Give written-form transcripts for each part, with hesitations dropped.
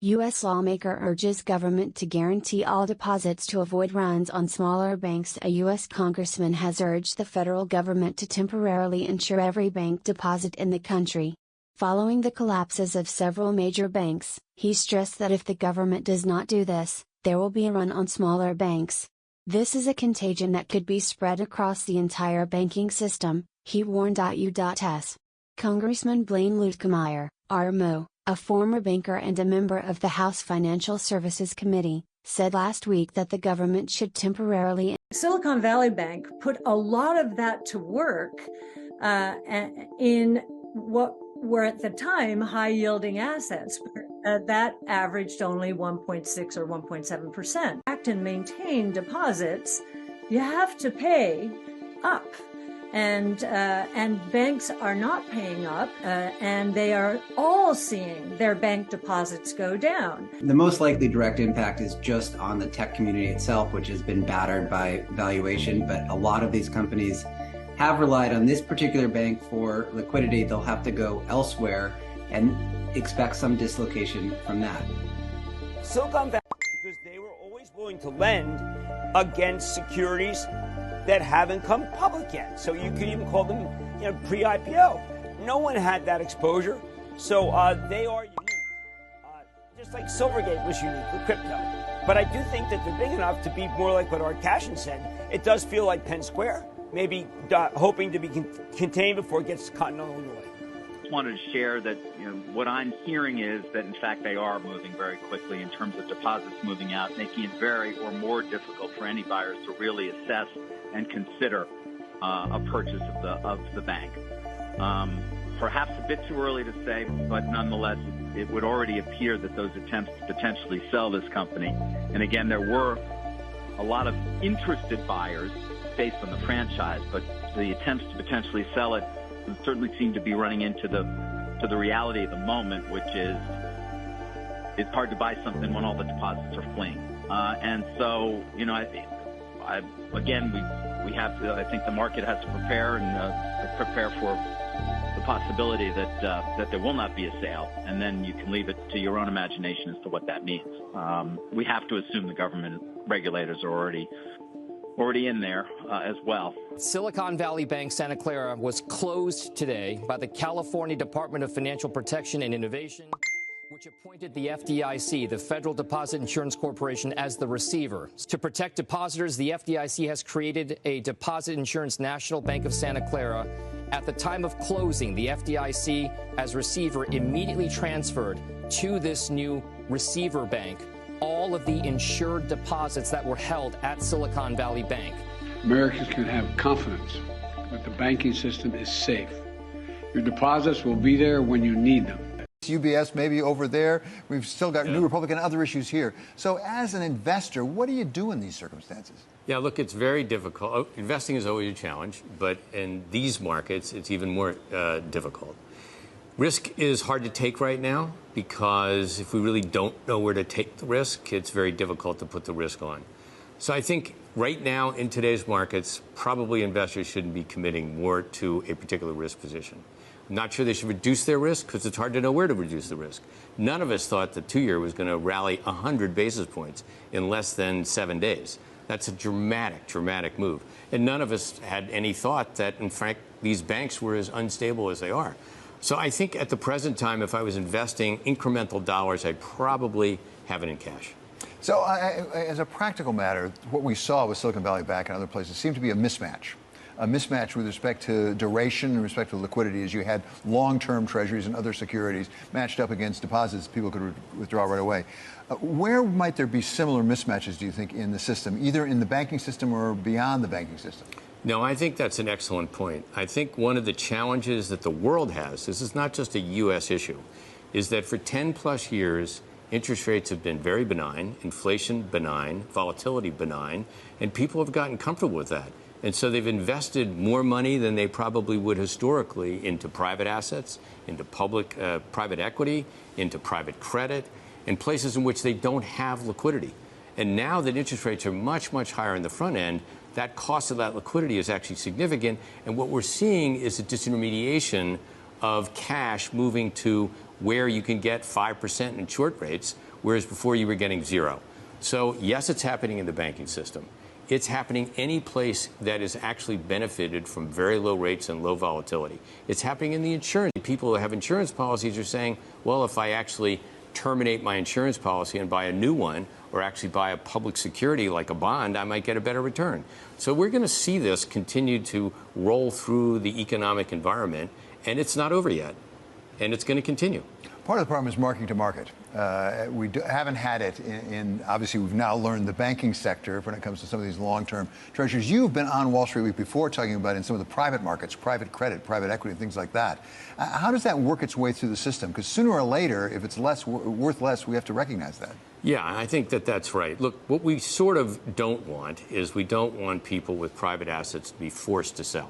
U.S. lawmaker urges government to guarantee all deposits to avoid runs on smaller banks. A U.S. congressman has urged the federal government to temporarily insure every bank deposit in the country. Following the collapses of several major banks, he stressed that if the government does not do this, there will be a run on smaller banks. This is a contagion that could be spread across the entire banking system, he warned U.S. Congressman Blaine Luetkemeyer, RMO, a former banker and a member of the House Financial Services Committee, said last week that the government should temporarily. Silicon Valley Bank put a lot of that to work in what were at the time high-yielding assets. That averaged only 1.6 or 1.7%. Act and maintain deposits, you have to pay up. And banks are not paying up, and they are all seeing their bank deposits go down. The most likely direct impact is just on the tech community itself, which has been battered by valuation. But a lot of these companies have relied on this particular bank for liquidity. They'll have to go elsewhere and expect some dislocation from that. Silicon Valley, because they were always willing to lend against securities that haven't come public yet. So you could even call them, pre-IPO. No one had that exposure. So they are unique. Just like Silvergate was unique with crypto. But I do think that they're big enough to be more like what Art Cashin said. It does feel like Penn Square, maybe hoping to be contained before it gets caught in Illinois. Wanted to share that what I'm hearing is that in fact they are moving very quickly in terms of deposits moving out, making it more difficult for any buyers to really assess and consider a purchase of the bank. Perhaps a bit too early to say, but nonetheless, it would already appear that those attempts to potentially sell this company, and again, there were a lot of interested buyers based on the franchise, but the attempts to potentially sell it certainly seem to be running into the reality of the moment, which is it's hard to buy something when all the deposits are fleeing. And so, we have to. I think the market has to prepare for the possibility that there will not be a sale, and then you can leave it to your own imagination as to what that means. We have to assume the government regulators are already in there as well. Silicon Valley Bank Santa Clara was closed today by the California Department of Financial Protection and Innovation, which appointed the FDIC, the Federal Deposit Insurance Corporation, as the receiver. To protect depositors, the FDIC has created a Deposit Insurance National Bank of Santa Clara. At the time of closing, the FDIC, as receiver, immediately transferred to this new receiver bank all of the insured deposits that were held at Silicon Valley Bank. Americans can have confidence that the banking system is safe. Your deposits will be there when you need them. UBS maybe over there. We've still got New Republic and other issues here. So as an investor, what do you do in these circumstances? Yeah, look, it's very difficult. Investing is always a challenge, but in these markets, it's even more difficult. Risk is hard to take right now because if we really don't know where to take the risk, it's very difficult to put the risk on. So I think right now in today's markets, probably investors shouldn't be committing more to a particular risk position. I'm not sure they should reduce their risk because it's hard to know where to reduce the risk. None of us thought the 2-year was going to rally 100 basis points in less than 7 days. That's a dramatic move. And none of us had any thought that, in fact, these banks were as unstable as they are. So I think at the present time, if I was investing incremental dollars, I'd probably have it in cash. So as a practical matter, what we saw with Silicon Valley Bank and other places seemed to be a mismatch with respect to duration and respect to liquidity, as you had long-term treasuries and other securities matched up against deposits people could withdraw right away. Where might there be similar mismatches, do you think, in the system, either in the banking system or beyond the banking system? No, I think that's an excellent point. I think one of the challenges that the world has, this is not just a U.S. issue, is that for 10+ years, interest rates have been very benign, inflation benign, volatility benign, and people have gotten comfortable with that. And so they've invested more money than they probably would historically into private assets, into private equity, into private credit, in places in which they don't have liquidity. And now that interest rates are much higher in the front end, that cost of that liquidity is actually significant. And what we're seeing is a disintermediation of cash moving to where you can get 5% in short rates, whereas before you were getting 0. So yes, it's happening in the banking system. It's happening any place that is actually benefited from very low rates and low volatility. It's happening in the insurance. People who have insurance policies are saying, well, if I actually terminate my insurance policy and buy a new one, or actually buy a public security like a bond, I might get a better return. So we're going to see this continue to roll through the economic environment, and it's not over yet, and it's going to continue. Part of the problem is marking to market. We haven't had it in, obviously, we've now learned the banking sector when it comes to some of these long-term treasuries. You've been on Wall Street Week before talking about in some of the private markets, private credit, private equity, and things like that. How does that work its way through the system? Because sooner or later, if it's worth less, we have to recognize that. Yeah, I think that that's right. Look, what we sort of don't want is we don't want people with private assets to be forced to sell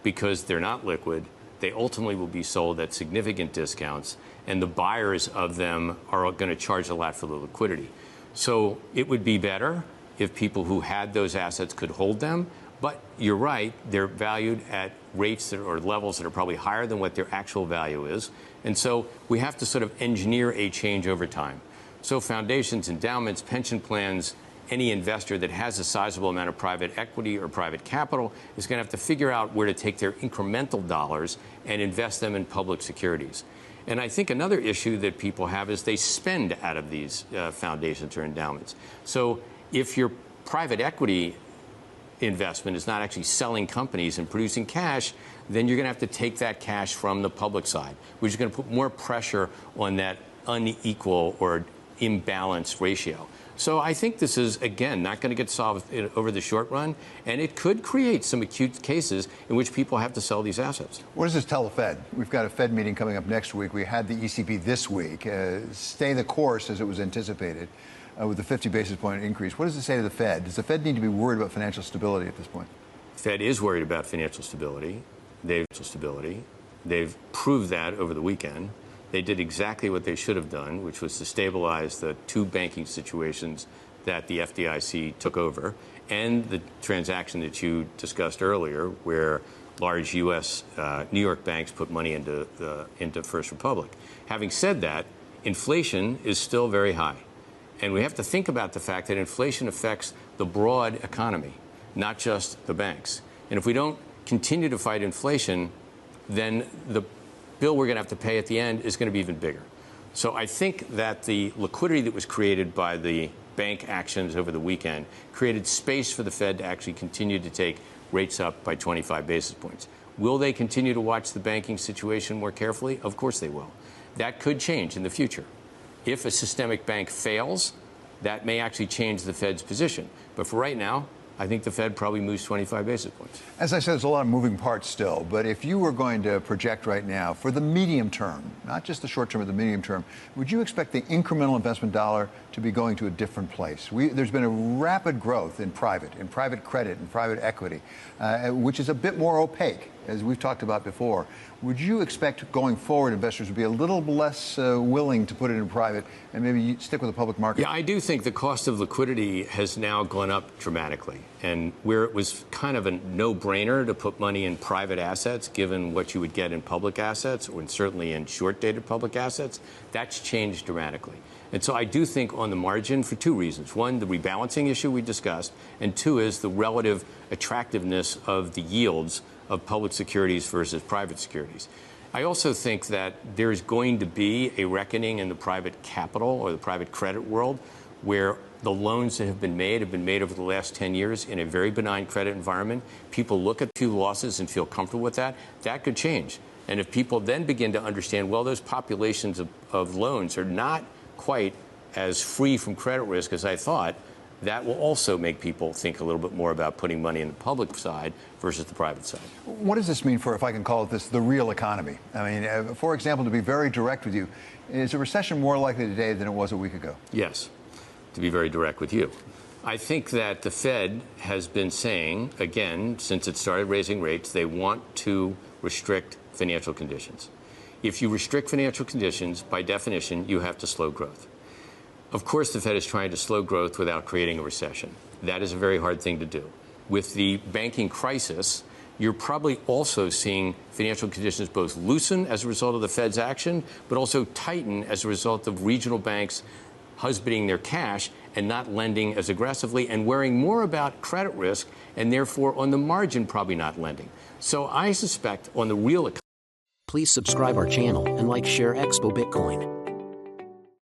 because they're not liquid. They ultimately will be sold at significant discounts, and the buyers of them are going to charge a lot for the liquidity. So it would be better if people who had those assets could hold them. But you're right, they're valued at rates or levels that are probably higher than what their actual value is. And so we have to sort of engineer a change over time. So foundations, endowments, pension plans, any investor that has a sizable amount of private equity or private capital is going to have to figure out where to take their incremental dollars and invest them in public securities. And I think another issue that people have is they spend out of these foundations or endowments. So if your private equity investment is not actually selling companies and producing cash, then you're going to have to take that cash from the public side, which is going to put more pressure on that unequal or imbalanced ratio. So I think this is, again, not going to get solved over the short run, and it could create some acute cases in which people have to sell these assets. What does this tell the Fed? We've got a Fed meeting coming up next week. We had the ECB this week. Stay the course as it was anticipated with a 50 basis point increase. What does it say to the Fed? Does the Fed need to be worried about financial stability at this point? The Fed is worried about financial stability. They've proved that over the weekend. They did exactly what they should have done, which was to stabilize the two banking situations that the FDIC took over and the transaction that you discussed earlier where large U.S. New York banks put money into First Republic. Having said that, inflation is still very high. And we have to think about the fact that inflation affects the broad economy, not just the banks. And if we don't continue to fight inflation, then the bill we're going to have to pay at the end is going to be even bigger. So I think that the liquidity that was created by the bank actions over the weekend created space for the Fed to actually continue to take rates up by 25 basis points. Will they continue to watch the banking situation more carefully? Of course they will. That could change in the future. If a systemic bank fails, that may actually change the Fed's position. But for right now, I think the Fed probably moves 25 basis points. As I said, there's a lot of moving parts still, but if you were going to project right now for the medium term, not just the short term, but the medium term, would you expect the incremental investment dollar to be going to a different place? There's been a rapid growth in private credit, and private equity, which is a bit more opaque, as we've talked about before. Would you expect going forward investors would be a little less willing to put it in private and maybe stick with the public market? Yeah, I do think the cost of liquidity has now gone up dramatically. And where it was kind of a no-brainer to put money in private assets, given what you would get in public assets, or certainly in short-dated public assets, that's changed dramatically. And so I do think on the margin for two reasons. One, the rebalancing issue we discussed, and two is the relative attractiveness of the yields of public securities versus private securities. I also think that there's going to be a reckoning in the private capital or the private credit world where the loans that have been made over the last 10 years in a very benign credit environment. People look at few losses and feel comfortable with that. That could change. And if people then begin to understand, well, those populations of loans are not quite as free from credit risk as I thought, that will also make people think a little bit more about putting money in the public side versus the private side. What does this mean for, if I can call it this, the real economy? I mean, for example, to be very direct with you, is a recession more likely today than it was a week ago? Yes, to be very direct with you. I think that the Fed has been saying, again, since it started raising rates, they want to restrict financial conditions. If you restrict financial conditions, by definition, you have to slow growth. Of course, the Fed is trying to slow growth without creating a recession. That is a very hard thing to do. With the banking crisis, you're probably also seeing financial conditions both loosen as a result of the Fed's action, but also tighten as a result of regional banks husbanding their cash and not lending as aggressively and worrying more about credit risk and therefore on the margin probably not lending. So I suspect on the real economy. Please subscribe our channel and like, share Expo Bitcoin.